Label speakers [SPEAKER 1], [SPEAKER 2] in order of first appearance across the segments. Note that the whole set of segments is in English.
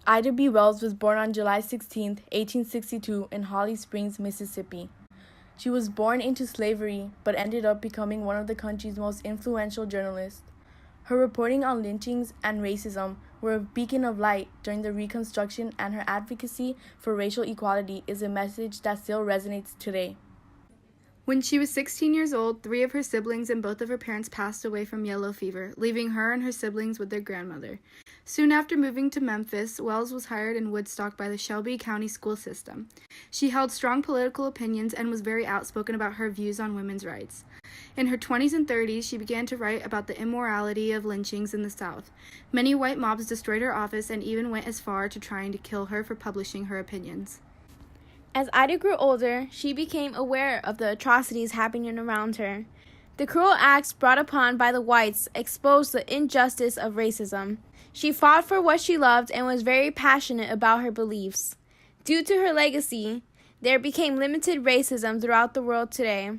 [SPEAKER 1] Ida B. Wells was born on July 16, 1862, in Holly Springs, Mississippi. She was born into slavery, but ended up becoming one of the country's most influential journalists. Her reporting on lynchings and racism were a beacon of light during the Reconstruction, and her advocacy for racial equality is a message that still resonates today.
[SPEAKER 2] When she was 16 years old, 3 of her siblings and both of her parents passed away from yellow fever, leaving her and her siblings with their grandmother. Soon after moving to Memphis, Wells was hired in Woodstock by the Shelby County school system. She held strong political opinions and was very outspoken about her views on women's rights. In her 20s and 30s, she began to write about the immorality of lynchings in the South. Many white mobs destroyed her office and even went as far to trying to kill her for publishing her opinions.
[SPEAKER 3] As Ida grew older, she became aware of the atrocities happening around her. The cruel acts brought upon by the whites exposed the injustice of racism. She fought for what she loved and was very passionate about her beliefs. Due to her legacy, there became limited racism throughout the world today.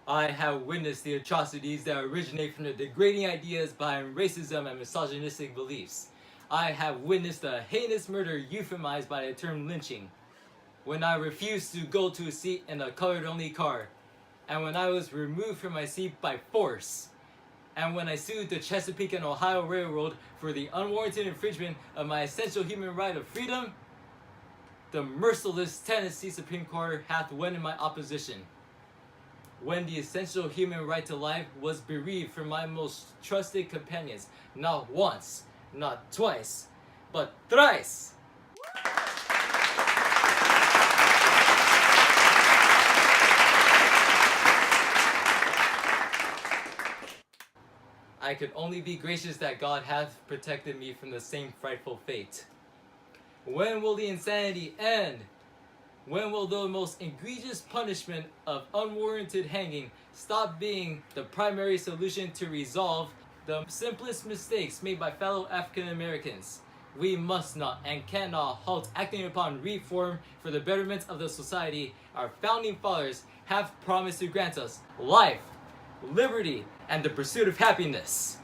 [SPEAKER 4] I have witnessed the atrocities that originate from the degrading ideas behind racism and misogynistic beliefs. I have witnessed the heinous murder euphemized by the term lynching. When I refused to go to a seat in a colored-only car, and when I was removed from my seat by force, and when I sued the Chesapeake and Ohio Railroad for the unwarranted infringement of my essential human right of freedom, the merciless Tennessee Supreme Court hath won in my opposition. When the essential human right to life was bereaved from my most trusted companions, not once, not twice, but thrice. I could only be gracious that God hath protected me from the same frightful fate. When will the insanity end? When will the most egregious punishment of unwarranted hanging stop being the primary solution to resolve the simplest mistakes made by fellow African Americans? We must not and cannot halt acting upon reform for the betterment of the society our founding fathers have promised to grant us: life, liberty, and the pursuit of happiness.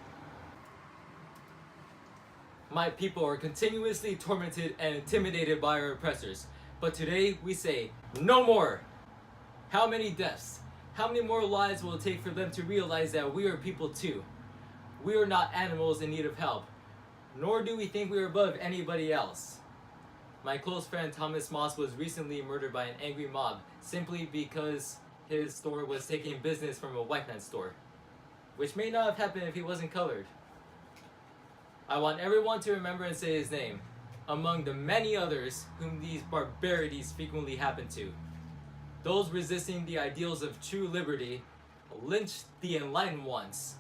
[SPEAKER 4] My people are continuously tormented and intimidated by our oppressors. But today we say, no more! How many deaths? How many more lives will it take for them to realize that we are people too? We are not animals in need of help, nor do we think we are above anybody else. My close friend Thomas Moss was recently murdered by an angry mob simply because his store was taking business from a white man's store, which may not have happened if he wasn't colored. I want everyone to remember and say his name, among the many others whom these barbarities frequently happen to. Those resisting the ideals of true liberty lynched the enlightened ones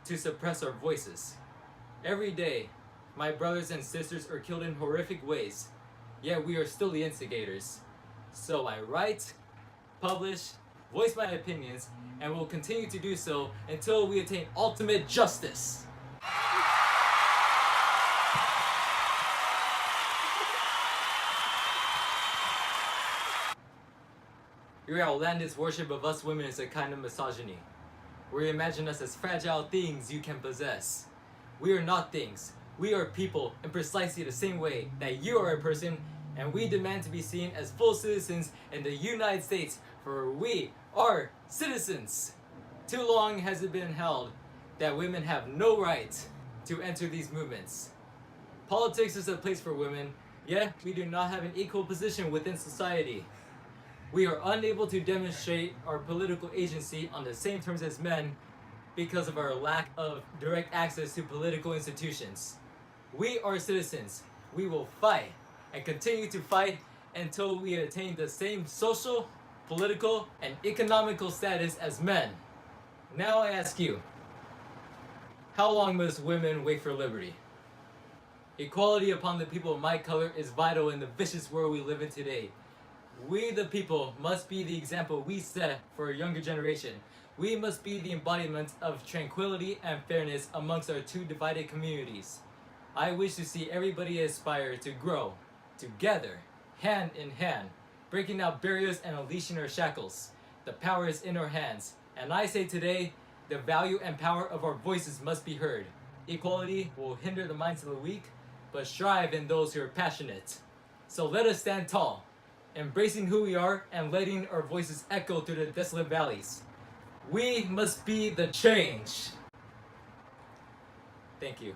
[SPEAKER 4] to suppress our voices. Every day, my brothers and sisters are killed in horrific ways, yet we are still the instigators. So I write, publish, voice my opinions, and will continue to do so until we attain ultimate justice. Your outlandish worship of us women is a kind of misogyny, where you imagine us as fragile things you can possess. We are not things. We are people in precisely the same way that you are a person, and we demand to be seen as full citizens in the United States, for we are citizens. Too long has it been held that women have no right to enter these movements. Politics is a place for women, yet we do not have an equal position within society. We are unable to demonstrate our political agency on the same terms as men because of our lack of direct access to political institutions. We are citizens. We will fight and continue to fight until we attain the same social, political, and economical status as men. Now I ask you, how long must women wait for liberty? Equality upon the people of my color is vital in the vicious world we live in today. We, the people, must be the example we set for a younger generation. We must be the embodiment of tranquility and fairness amongst our two divided communities. I wish to see everybody aspire to grow, together, hand in hand, breaking out barriers and unleashing our shackles. The power is in our hands. And I say today, the value and power of our voices must be heard. Equality will hinder the minds of the weak, but strive in those who are passionate. So let us stand tall, embracing who we are and letting our voices echo through the desolate valleys. We must be the change. Thank you.